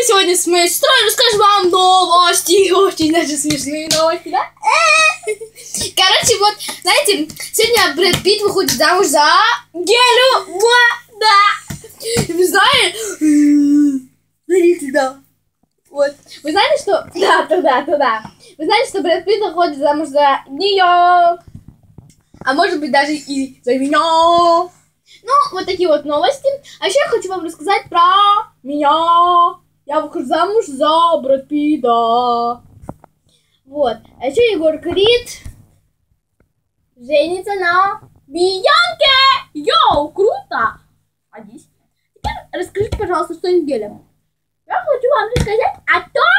сегодня с моей сестрой расскажу вам новости. Очень даже смешные новости, да? Короче, вот, знаете, сегодня Брэд Питт выходит замуж за Гелю. Да. Вы знаете? Смотрите, да. Вот. Вы знаете, что... Да, туда. Вы знаете, что Брэд Питт выходит замуж за нее? А может быть, даже и за меня. Ну, вот такие вот новости. А еще я хочу вам рассказать про меня. Я выхожу замуж за Брэд Питта. Вот. А еще Егор Крид женится на Бьянке. Йоу, круто. Садись. Теперь расскажите, пожалуйста, что-нибудь, Геля. Я хочу вам рассказать о том,